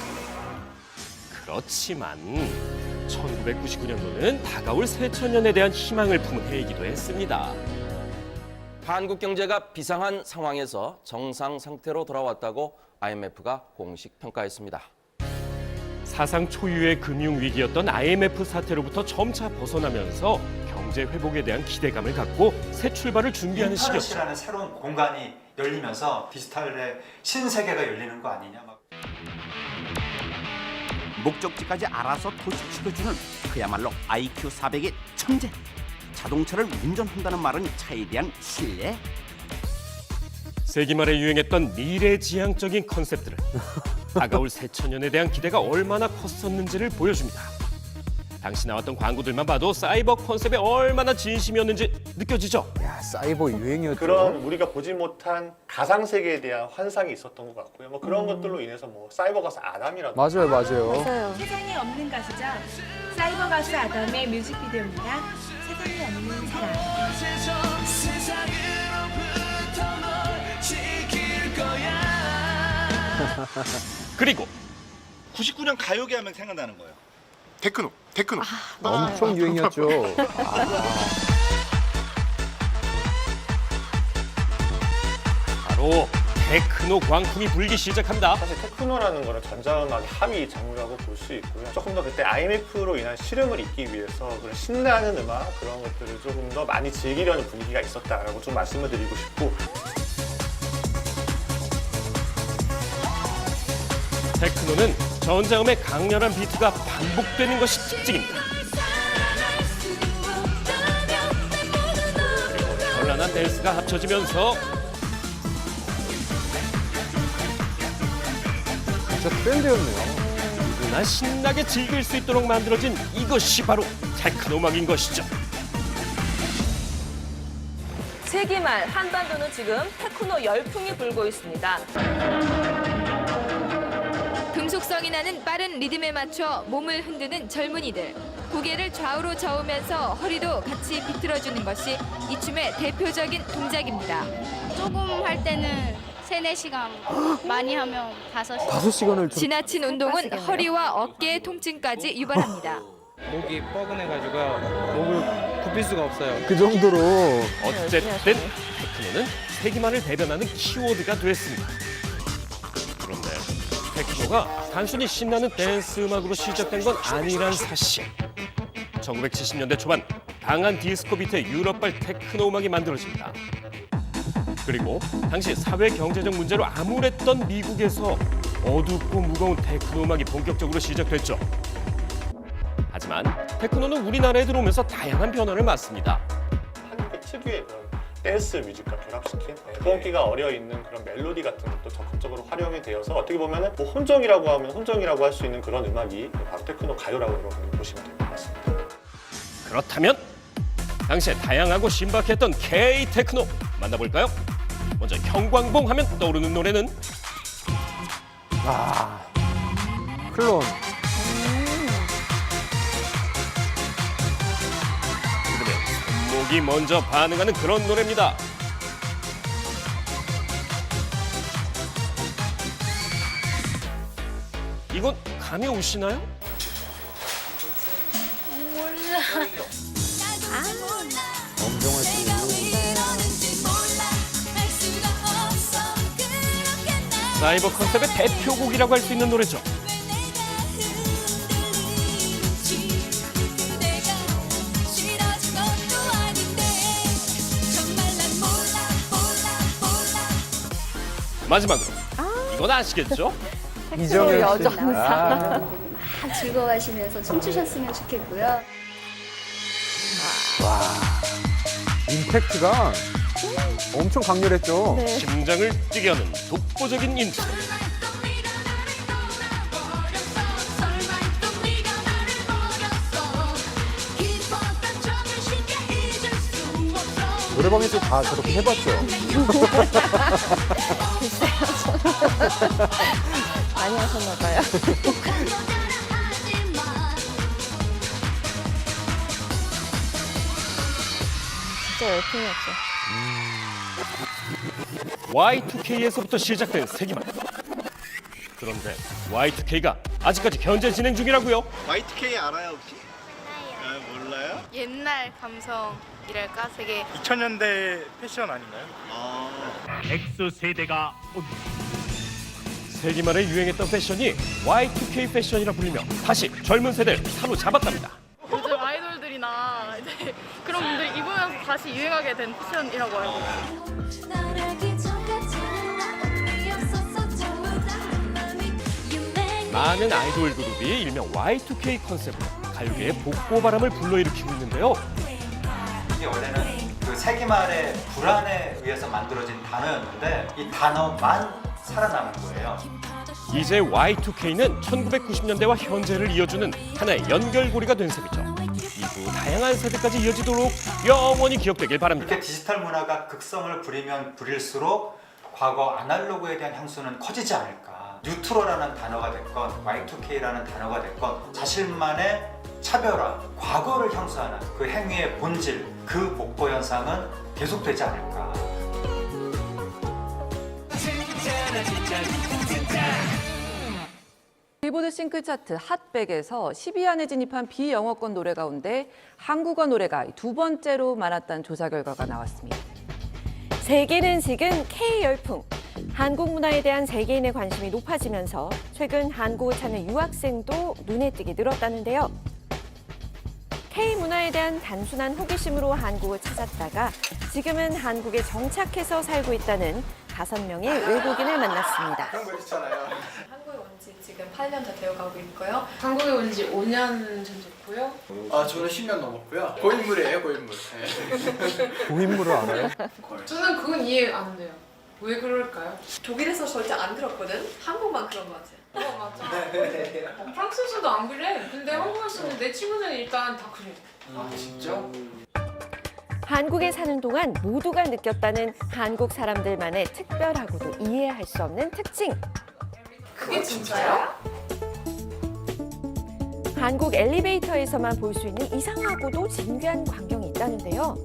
그렇지만 1999년도는 다가올 새천년에 대한 희망을 품은 해이기도 했습니다. 한국 경제가 비상한 상황에서 정상 상태로 돌아왔다고 IMF가 공식 평가했습니다. 사상 초유의 금융위기였던 IMF 사태로부터 점차 벗어나면서 경제 회복에 대한 기대감을 갖고 새 출발을 준비하는 시기였죠. 인터넷이라는 새로운 공간이 열리면서 디지털의 신세계가 열리는 거 아니냐. 목적지까지 알아서 도착시켜주는 그야말로 IQ 400의 천재. 자동차를 운전한다는 말은 차에 대한 신뢰. 세기 말에 유행했던 미래지향적인 컨셉들을 다가올 새천년에 대한 기대가 얼마나 컸었는지를 보여줍니다. 당시 나왔던 광고들만 봐도 사이버 컨셉에 얼마나 진심이었는지 느껴지죠? 야, 사이버 유행이었죠. 그런 우리가 보지 못한 가상 세계에 대한 환상이 있었던 것 같고요. 뭐 그런 것들로 인해서 뭐 사이버 가수 아담이라든지 맞아요. 세상에 없는 가수죠. 사이버 가수 아담의 뮤직비디오입니다. 세상에 없는 사람. 그리고 99년 가요계 하면 생각나는 거예요. 테크노. 테크노. 엄청 유행이었죠. 바로 테크노 광풍이 불기 시작합니다. 사실 테크노라는 거는 전자음악의 하위 장르라고 볼 수 있고요. 조금 더 그때 IMF로 인한 시름을 잇기 위해서 그런 신나는 음악 그런 것들을 조금 더 많이 즐기려는 분위기가 있었다라고 좀 말씀을 드리고 싶고. 테크노는 전자음의 강렬한 비트가 반복되는 것이 특징입니다. 그리고 현란한 댄스가 합쳐지면서 진짜 트렌드였네요. 누구나 신나게 즐길 수 있도록 만들어진 이것이 바로 테크노 음악인 것이죠. 세기말 한반도는 지금 테크노 열풍이 불고 있습니다. 금속성이 나는 빠른 리듬에 맞춰 몸을 흔드는 젊은이들. 고개를 좌우로 저으면서 허리도 같이 비틀어주는 것이 이 춤의 대표적인 동작입니다. 조금 할 때는 3-4시간, 많이 하면 5시간. 5시간을 지나친 운동은 허리와 어깨의 통증까지 유발합니다. 목이 뻐근해가지고 목을 굽힐 수가 없어요. 그 정도로. 어쨌든 테크노는 세기말을 대변하는 키워드가 됐습니다. 그런데 테크노가 단순히 신나는 댄스 음악으로 시작된 건 아니란 사실. 1970년대 초반 강한 디스코 비트의 유럽발 테크노 음악이 만들어집니다. 그리고 당시 사회 경제적 문제로 암울했던 미국에서 어둡고 무거운 테크노 음악이 본격적으로 시작됐죠. 하지만 테크노는 우리나라에 들어오면서 다양한 변화를 맞습니다. 한국 특유의 그런 댄스 뮤직과 결합시킨 소음기가 어려 있는 그런 멜로디 같은 것도 적극적으로 활용이 되어서 어떻게 보면은 뭐 혼정이라고 하면 혼정이라고 할 수 있는 그런 음악이 바로 테크노 가요라고 여러분이 보시면 될 것 같습니다. 그렇다면 당시에 다양하고 신박했던 K-테크노 만나볼까요? 먼저 형광봉 하면 떠오르는 노래는 클론. 그러면 손목이 먼저 반응하는 그런 노래입니다. 이건 감이 오시나요? 엄정화 씨. 사이버 컨셉의 대표곡이라고 할 수 있는 노래죠. 마지막으로 이건 아시겠죠? 이정현 씨. 막 즐거워하시면서 춤추셨으면 좋겠고요. 임팩트가 엄청 강렬했죠. 심장을 뛰게 하는 독보적인 인트로. 노래방에서 다 저렇게 해봤죠. 많이 하셨나 봐요. 진짜 열풍이었죠. Y2K에서부터 시작된 세기말. 그런데 Y2K가 아직까지 현재 진행 중이라고요? Y2K 알아요 혹시? 몰라요? 옛날 감성이랄까 되게 2000년대 패션 아닌가요? X세대가 세기말에 유행했던 패션이 Y2K 패션이라 불리며 다시 젊은 세대를 사로잡았답니다. 요즘 아이돌들이나 이제 그런 분들이 입으면서 다시 유행하게 된 패션이라고 알고 있어요. 많은 아이돌 그룹이 일명 Y2K 컨셉으로 가요계의 복고바람을 불러일으키고 있는데요. 이게 원래는 그 세기말의 불안에 의해서 만들어진 단어였는데 이 단어만 살아남은 거예요. 이제 Y2K는 1990년대와 현재를 이어주는 하나의 연결고리가 된 셈이죠. 이후 다양한 세대까지 이어지도록 영원히 기억되길 바랍니다. 이렇게 디지털 문화가 극성을 부리면 부릴수록 과거 아날로그에 대한 향수는 커지지 않을까. 뉴트로라는 단어가 됐건 Y2K라는 단어가 됐건 자신만의 차별화, 과거를 향수하는 그 행위의 본질, 그 복고 현상은 계속되지 않을까. 빌보드 싱글 차트 핫100에서 10위 안에 진입한 비영어권 노래 가운데 한국어 노래가 두 번째로 많았다는 조사 결과가 나왔습니다. 세계는 지금 K 열풍. 한국 문화에 대한 세계인의 관심이 높아지면서 최근 한국을 찾는 유학생도 눈에 띄게 늘었다는데요. K 문화에 대한 단순한 호기심으로 한국을 찾았다가 지금은 한국에 정착해서 살고 있다는 5명의 외국인을 만났습니다. 한국에 온 지 지금 8년 다 되어가고 있고요. 한국에 온 지 5년 전 됐고요. 저는 10년 넘었고요. 고인물이에요, 고인물. 고인물을 알아요? 저는 그건 이해 안 돼요. 왜 그럴까요? 독일에서 절대 안 그렇거든. 한국만 그런 거 같아. 맞아. 프랑스에서도 안 그래. 근데 한국에서는 내 친구들은 일단 다 그래. 진짜? 한국에 사는 동안 모두가 느꼈다는 한국 사람들만의 특별하고도 이해할 수 없는 특징. 그게 진짜야? 한국 엘리베이터에서만 볼 수 있는 이상하고도 진귀한 광경이 있다는데요.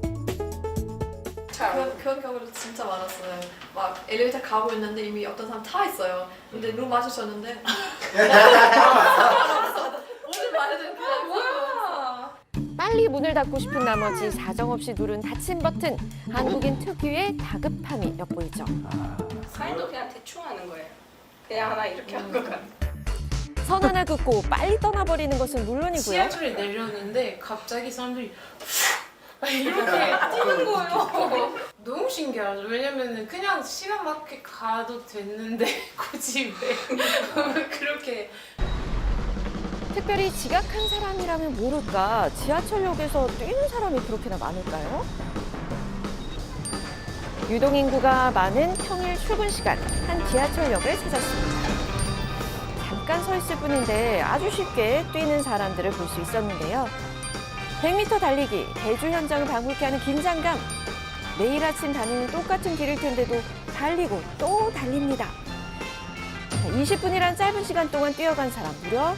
그런 경우도 진짜 많았어요. 막 엘리베이터 가고 있는데 이미 어떤 사람 타 있어요. 근데 눈 마주쳤는데 오늘 말해도 그냥 뭐야? 빨리 문을 닫고 싶은 나머지 사정없이 누른 닫힘 버튼. 한국인 특유의 다급함이 엿보이죠. 사인도 그냥 대충 하는 거예요. 그냥 하나 이렇게 한 거 같아. 선 하나 긋고 빨리 떠나버리는 것은 물론이고요. 지하철에 내렸는데 갑자기 사람들이 이렇게 뛰는 거예요. 너무 신기하죠. 왜냐면은 그냥 시간 맞게 가도 됐는데 굳이 왜 그렇게. 특별히 지각한 사람이라면 모를까 지하철역에서 뛰는 사람이 그렇게나 많을까요? 유동인구가 많은 평일 출근 시간 한 지하철역을 찾았습니다. 잠깐 서 있을 뿐인데 아주 쉽게 뛰는 사람들을 볼 수 있었는데요. 100m 달리기, 대주 현장을 방불케 하는 긴장감. 매일 아침 다니는 똑같은 길일 텐데도 달리고 또 달립니다. 20분이란 짧은 시간 동안 뛰어간 사람 무려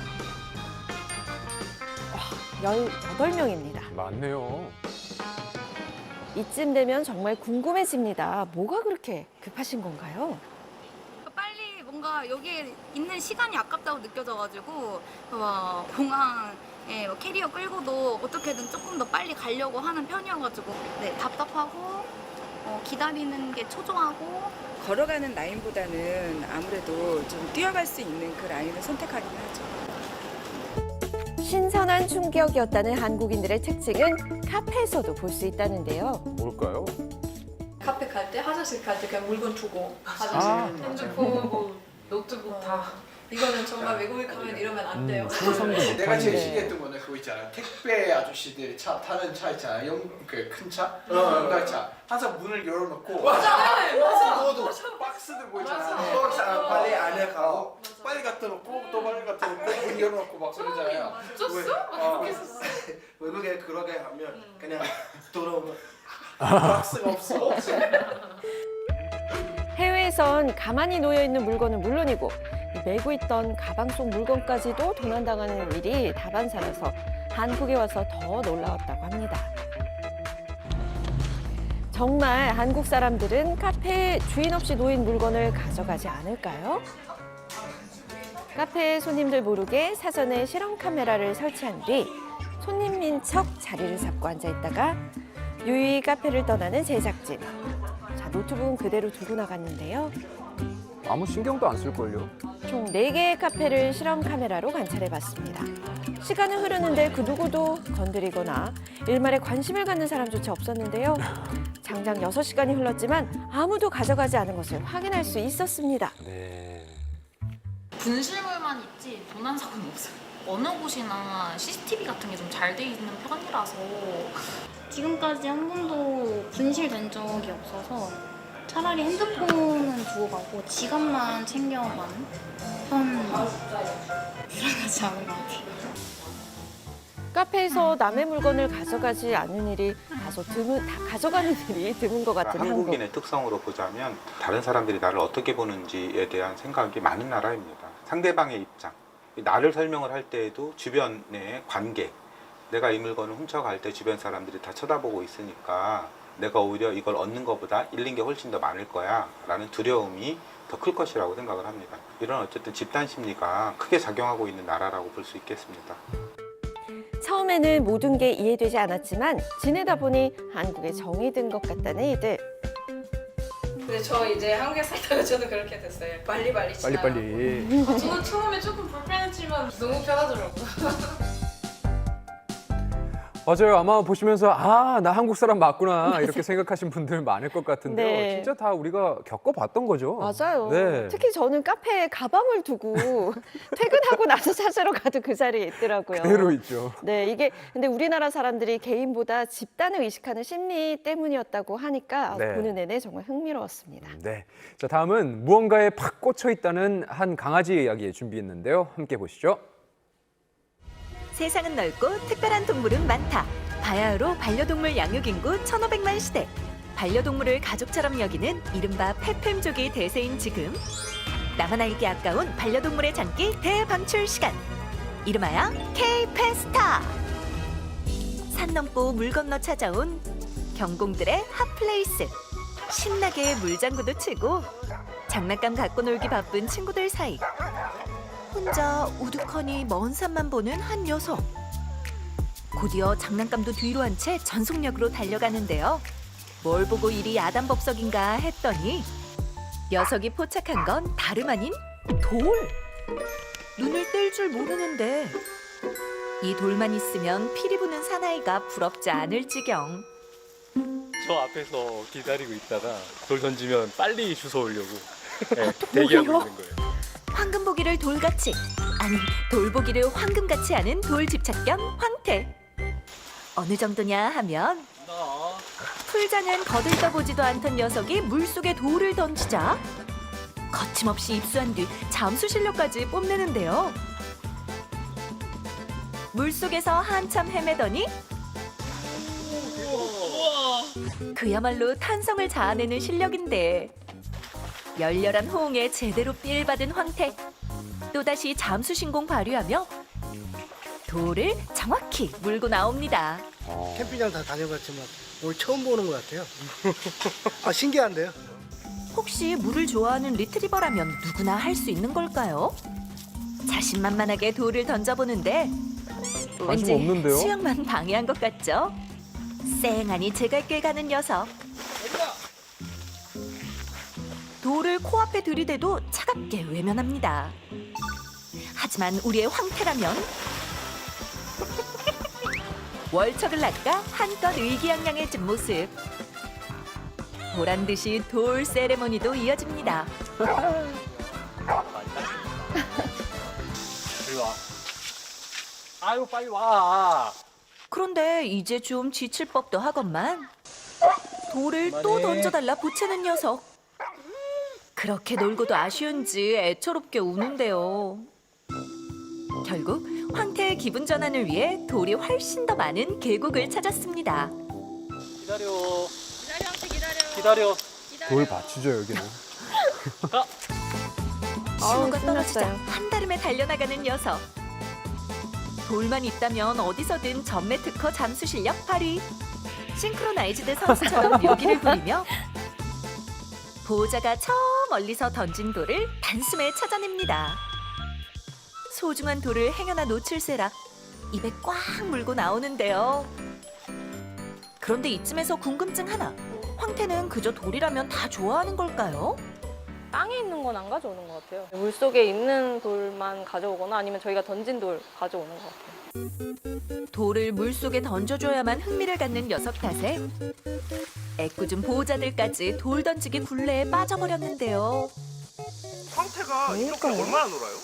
18명입니다. 많네요. 이쯤 되면 정말 궁금해집니다. 뭐가 그렇게 급하신 건가요? 빨리 뭔가 여기에 있는 시간이 아깝다고 느껴져가지고 공항에 캐리어 끌고도 어떻게든 조금 더 빨리 가려고 하는 편이어가지고 답답하고 기다리는 게 초조하고 걸어가는 라인보다는 아무래도 좀 뛰어갈 수 있는 그 라인을 선택하긴 하죠. 신선한 충격이었다는 한국인들의 특징은 카페에서도 볼 수 있다는데요. 뭘까요? 카페 갈 때, 화장실 갈 때 그냥 물건 두고 화장실 핸드폰, 노트북 다. 이거는 정말 외국에 가면 이러면 안 돼요. 내가 제일 신기했던 거는 그거 있잖아요. 택배 아저씨들이 타는 차 있잖아요. 그 큰 차, 용달차. 항상 문을 열어놓고 그거도 박스들 보이잖아요. 박스 빨리 안에 가고 빨리 갖다 놓고 또 빨리 갖다 놓고 문 열어놓고 막 그러잖아요. 미쳤어? 외국에 그러게 하면 그냥 돌아오면 박스가 없어. 해외에선 가만히 놓여있는 물건은 물론이고 메고 있던 가방 속 물건까지도 도난당하는 일이 다반사라서 한국에 와서 더 놀라웠다고 합니다. 정말 한국 사람들은 카페에 주인 없이 놓인 물건을 가져가지 않을까요? 카페에 손님들 모르게 사전에 실험 카메라를 설치한 뒤 손님인 척 자리를 잡고 앉아있다가 유유히 카페를 떠나는 제작진. 자, 노트북은 그대로 두고 나갔는데요. 아무 신경도 안 쓸걸요? 총 4개의 카페를 실험 카메라로 관찰해봤습니다. 시간은 흐르는데 그 누구도 건드리거나 일말에 관심을 갖는 사람조차 없었는데요. 장장 6시간이 흘렀지만 아무도 가져가지 않은 것을 확인할 수 있었습니다. 분실물만 있지 도난 사고는 없어요. 어느 곳이나 CCTV 같은 게 좀 잘 돼 있는 편이라서 지금까지 한 번도 분실된 적이 없어서 차라리 핸드폰은 두고 가고 지갑만 챙겨가는 불안하지 않은 것 같아요. 카페에서 남의 물건을 가져가지 않는 일이 다소 가져가는 일이 드문 것 같은 한국인의 특성으로 보자면 다른 사람들이 나를 어떻게 보는지에 대한 생각이 많은 나라입니다. 상대방의 입장, 나를 설명을 할 때에도 주변의 관계, 내가 이 물건을 훔쳐갈 때 주변 사람들이 다 쳐다보고 있으니까 내가 오히려 이걸 얻는 것보다 잃는 게 훨씬 더 많을 거야 라는 두려움이 더 클 것이라고 생각을 합니다. 이런 어쨌든 집단 심리가 크게 작용하고 있는 나라라고 볼 수 있겠습니다. 처음에는 모든 게 이해되지 않았지만 지내다 보니 한국에 정이 든 것 같다는 이들. 근데 저 이제 한국에 살다가 저도 그렇게 됐어요. 빨리빨리 지나요. 빨리빨리. 저는 처음에 조금 불편했지만 너무 편하더라고요. 맞아요. 아마 보시면서 아, 나 한국 사람 맞구나 이렇게 생각하신 분들 많을 것 같은데요. 네. 진짜 다 우리가 겪어봤던 거죠. 맞아요. 네. 특히 저는 카페에 가방을 두고 퇴근하고 나서 찾으러 가도 그 자리에 있더라고요. 그대로 있죠. 네, 이게 근데 우리나라 사람들이 개인보다 집단을 의식하는 심리 때문이었다고 하니까 네. 보는 내내 정말 흥미로웠습니다. 네. 자, 다음은 무언가에 팍 꽂혀 있다는 한 강아지의 이야기 준비했는데요. 함께 보시죠. 세상은 넓고 특별한 동물은 많다. 바야흐로 반려동물 양육 인구 1,500만 시대. 반려동물을 가족처럼 여기는 이른바 펫팸족이 대세인 지금. 나만 알기 아까운 반려동물의 장기 대방출 시간. 이름하여 K-페스타. 산 넘고 물 건너 찾아온 경공들의 핫플레이스. 신나게 물장구도 치고 장난감 갖고 놀기 바쁜 친구들 사이. 혼자 우두커니 먼 산만 보는 한 녀석. 곧이어 장난감도 뒤로 한 채 전속력으로 달려가는데요. 뭘 보고 이리 야단법석인가 했더니 녀석이 포착한 건 다름 아닌 돌. 눈을 뗄 줄 모르는데 이 돌만 있으면 피리 부는 사나이가 부럽지 않을 지경. 저 앞에서 기다리고 있다가 돌 던지면 빨리 주워오려고 대기하고 있는 거예요. 황금보기를 돌같이, 아니 돌보기를 황금같이 하는 돌 집착견 황태. 어느 정도냐 하면 풀장은 거들떠보지도 않던 녀석이 물속에 돌을 던지자 거침없이 입수한 뒤 잠수 실력까지 뽐내는데요. 물속에서 한참 헤매더니 그야말로 탄성을 자아내는 실력인데 열렬한 호응에 제대로 삘 받은 황태. 또다시 잠수 신공 발휘하며 돌을 정확히 물고 나옵니다. 캠핑장 다 다녀봤지만 오늘 처음 보는 것 같아요. 아, 신기한데요? 혹시 물을 좋아하는 리트리버라면 누구나 할 수 있는 걸까요? 자신만만하게 돌을 던져보는데 왠지 없는데요? 수영만 방해한 것 같죠? 쌩하니 제갈길 가는 녀석. 돌을 코앞에 들이대도 차갑게 외면합니다. 하지만 우리의 황태라면 월척을 낚아 한껏 의기양양해진 모습. 보란듯이 돌 세레머니도 이어집니다. 빨리 와. 아유, 빨리 와. 그런데 이제 좀 지칠 법도 하건만 돌을 또 던져달라 보채는 녀석. 그렇게 놀고도 아쉬운지 애처롭게 우는데요. 결국 황태의 기분 전환을 위해 돌이 훨씬 더 많은 계곡을 찾았습니다. 기다려. 기다려. 돌 받치죠, 여기는. 친구가 떨어지자 신났어요. 한달음에 달려나가는 녀석. 돌만 있다면 어디서든 전매 특허 잠수 실력 발휘. 싱크로나이즈드 선수처럼 묘기를 부리며 보호자가 저 멀리서 던진 돌을 단숨에 찾아냅니다. 소중한 돌을 행여나 놓칠세라 입에 꽉 물고 나오는데요. 그런데 이쯤에서 궁금증 하나. 황태는 그저 돌이라면 다 좋아하는 걸까요? 땅에 있는 건 안 가져오는 것 같아요. 물속에 있는 돌만 가져오거나 아니면 저희가 던진 돌 가져오는 것 같아요. 돌을 물속에 던져줘야만 흥미를 갖는 녀석 탓에 애꿎은 보호자들까지 돌 던지기 굴레에 빠져버렸는데요. 황태가 이렇게 얼마나 놀아요?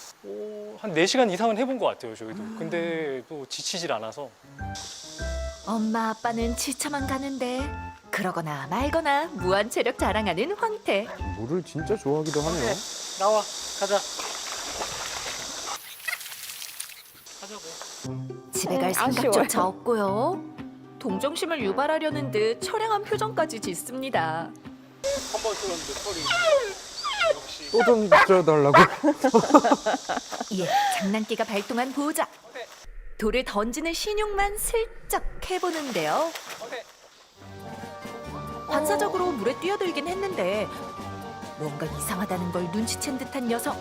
한 4시간 이상은 해본 것 같아요, 저희도. 근데 또 지치질 않아서. 엄마 아빠는 지쳐만 가는데 그러거나 말거나 무한 체력 자랑하는 황태. 물을 진짜 좋아하기도 하네요. 나와, 가자. 집에 갈 아쉬워요. 생각조차 없고요. 동정심을 유발하려는 듯 처량한 표정까지 짓습니다. 한번 쏘는데 소리. 역시. 또 던져달라고? 이에 장난기가 발동한 보호자. 돌을 던지는 신용만 슬쩍 해보는데요. 반사적으로 물에 뛰어들긴 했는데 뭔가 이상하다는 걸 눈치챈 듯한 녀석.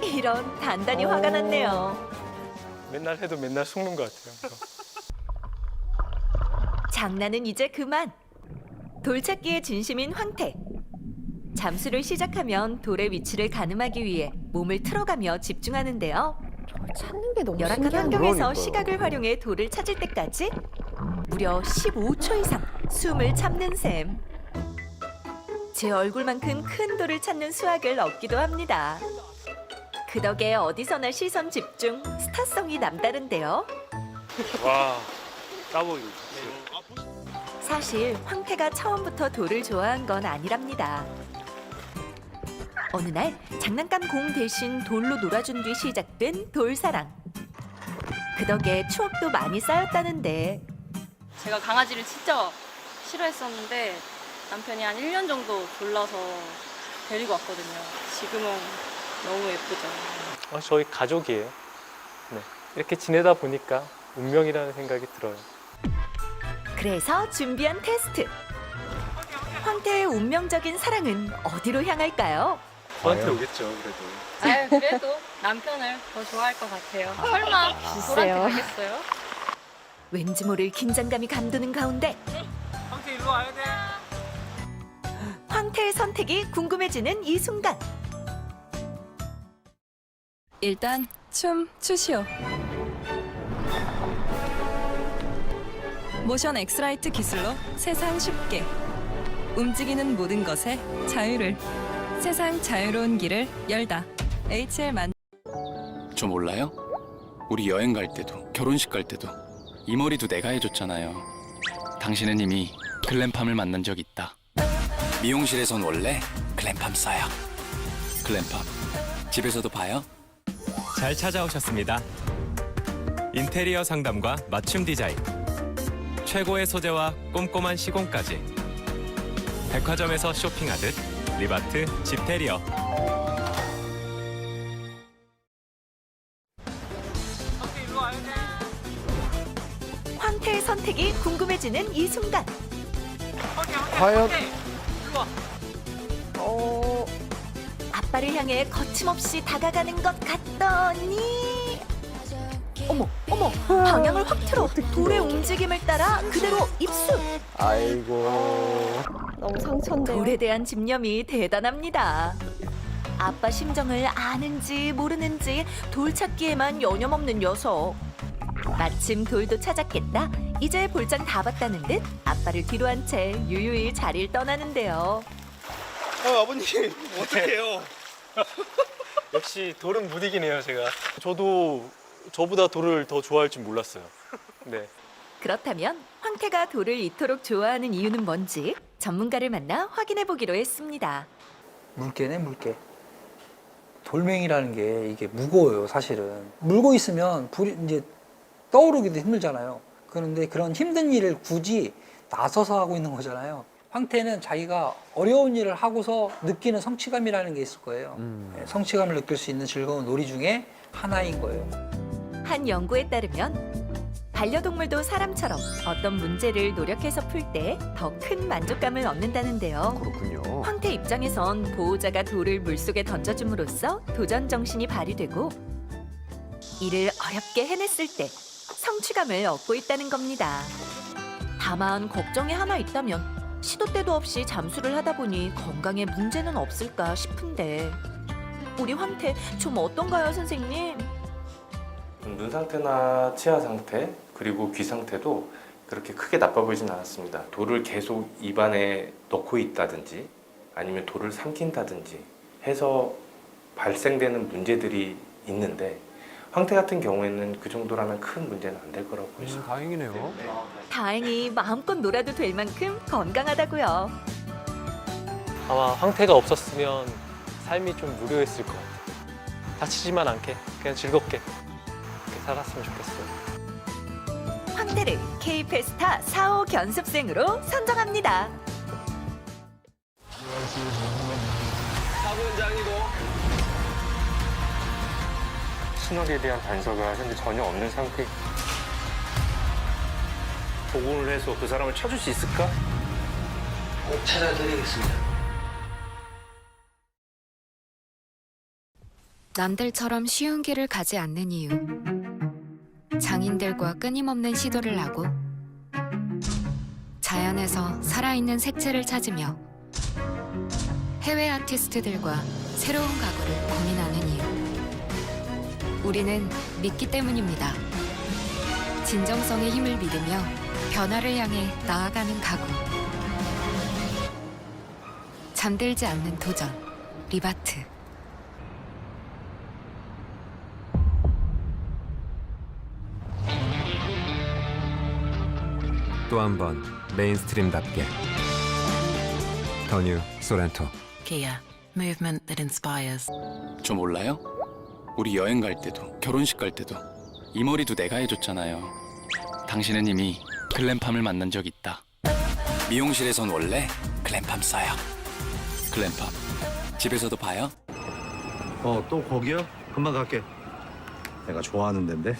이런 단단히 화가 났네요. 맨날 해도 맨날 속는 것 같아요. 장난은 이제 그만. 돌찾기의 진심인 황태. 잠수를 시작하면 돌의 위치를 가늠하기 위해 몸을 틀어가며 집중하는데요. 찾는 게 너무 열악한 신기하네. 환경에서 그러니까요. 시각을 활용해 돌을 찾을 때까지 무려 15초 이상 숨을 참는 셈. 제 얼굴만큼 큰 돌을 찾는 수학을 얻기도 합니다. 그 덕에 어디서나 시선 집중, 스타성이 남다른데요. 와, 따보기. 사실 황태가 처음부터 돌을 좋아한 건 아니랍니다. 어느 날 장난감 공 대신 돌로 놀아준 뒤 시작된 돌사랑. 그 덕에 추억도 많이 쌓였다는데 제가 강아지를 진짜 싫어했었는데 남편이 한 1년 정도 졸라서 데리고 왔거든요. 지금은 너무 예쁘죠. 저희 가족이에요. 네. 이렇게 지내다 보니까 운명이라는 생각이 들어요. 그래서 준비한 테스트. 황태의 운명적인 사랑은 어디로 향할까요? 저한테 오겠죠, 그래도. 그래도 남편을 더 좋아할 것 같아요. 설마 돌한테 가겠어요? 왠지 모를 긴장감이 감도는 가운데 황태 일로 와야 돼. 황태의 선택이 궁금해지는 이 순간. 일단 춤 추시오. 모션 엑스라이트 기술로 세상 쉽게 움직이는 모든 것에 자유를, 세상 자유로운 길을 열다. HL만. 저 몰라요? 우리 여행 갈 때도 결혼식 갈 때도 이 머리도 내가 해줬잖아요. 당신은 이미 글램팜을 만난 적 있다. 미용실에선 원래 글램팜 써요. 글램팜 집에서도 봐요. 잘 찾아오셨습니다. 인테리어 상담과 맞춤 디자인, 최고의 소재와 꼼꼼한 시공까지. 백화점에서 쇼핑하듯 리바트 집테리어. 황태의 선택이 궁금해지는 이 순간. 과연 아빠를 향해 거침없이 다가가는 것 같더니 어머 방향을 확 틀어 돌의 움직임을 따라 그대로 입수. 아이고. 너무 상처인데요. 돌에 대한 집념이 대단합니다. 아빠 심정을 아는지 모르는지 돌 찾기에만 여념없는 녀석. 마침 돌도 찾았겠다. 이제 볼장 다 봤다는 듯 아빠를 뒤로 한 채 유유히 자리를 떠나는데요. 아버님, 어떡해요. 역시 돌은 못 이기네요, 제가. 저도 저보다 돌을 더 좋아할 줄 몰랐어요. 네. 그렇다면 황태가 돌을 이토록 좋아하는 이유는 뭔지 전문가를 만나 확인해 보기로 했습니다. 물개네, 물개. 돌멩이라는 게 이게 무거워요, 사실은. 물고 있으면 불이 이제 떠오르기도 힘들잖아요. 그런데 그런 힘든 일을 굳이 나서서 하고 있는 거잖아요. 황태는 자기가 어려운 일을 하고서 느끼는 성취감이라는 게 있을 거예요. 성취감을 느낄 수 있는 즐거운 놀이 중에 하나인 거예요. 한 연구에 따르면 반려동물도 사람처럼 어떤 문제를 노력해서 풀 때 더 큰 만족감을 얻는다는데요. 그렇군요. 황태 입장에선 보호자가 돌을 물속에 던져줌으로써 도전 정신이 발휘되고 이를 어렵게 해냈을 때 성취감을 얻고 있다는 겁니다. 다만 걱정이 하나 있다면 시도 때도 없이 잠수를 하다 보니 건강에 문제는 없을까 싶은데 우리 황태 좀 어떤가요, 선생님? 눈 상태나 치아 상태 그리고 귀 상태도 그렇게 크게 나빠 보이진 않았습니다. 돌을 계속 입안에 넣고 있다든지 아니면 돌을 삼킨다든지 해서 발생되는 문제들이 있는데 황태 같은 경우에는 그 정도라면 큰 문제는 안 될 거라고 보입니다. 다행이네요. 다행히 마음껏 놀아도 될 만큼 건강하다고요. 아마 황태가 없었으면 삶이 좀 무료했을 것 같아요. 다치지만 않게 그냥 즐겁게 그렇게 살았으면 좋겠어요. 황태를 K페스타 4호 견습생으로 선정합니다. 순학에 대한 단서가 현재 전혀 없는 상태. 복원을 해서 그 사람을 찾을 수 있을까? 꼭 찾아드리겠습니다. 남들처럼 쉬운 길을 가지 않는 이유. 장인들과 끊임없는 시도를 하고 자연에서 살아있는 색채를 찾으며 해외 아티스트들과 새로운 가구를 고민하는 이유. 우리는 믿기 때문입니다. 진정성의 힘을 믿으며 변화를 향해 나아가는 가구. 잠들지 않는 도전, 리바트. 또 한 번 메인스트림답게 더 뉴 소렌토. Kia, movement that inspires. 저 몰라요? 우리 여행 갈 때도 결혼식 갈 때도 이 머리도 내가 해줬잖아요. 당신은 이미 글램팜을 만난 적 있다. 미용실에선 원래 글램팜 써요. 글램팜 집에서도 봐요. 또 거기야? 금방 갈게. 내가 좋아하는 데인데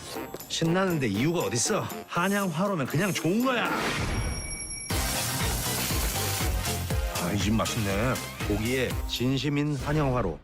신나는데 이유가 어딨어? 한양 화로면 그냥 좋은 거야. 이 집 맛있네. 고기에 진심인 한양 화로.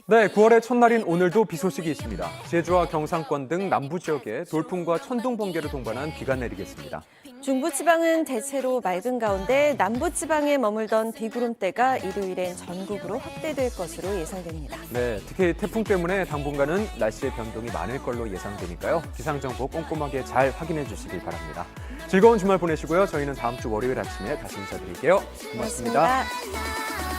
네, 9월의 첫날인 오늘도 비 소식이 있습니다. 제주와 경상권 등 남부 지역에 돌풍과 천둥, 번개를 동반한 비가 내리겠습니다. 중부지방은 대체로 맑은 가운데 남부지방에 머물던 비구름대가 일요일엔 전국으로 확대될 것으로 예상됩니다. 네, 특히 태풍 때문에 당분간은 날씨의 변동이 많을 걸로 예상되니까요. 기상정보 꼼꼼하게 잘 확인해 주시길 바랍니다. 즐거운 주말 보내시고요. 저희는 다음 주 월요일 아침에 다시 인사드릴게요. 고맙습니다. 고맙습니다.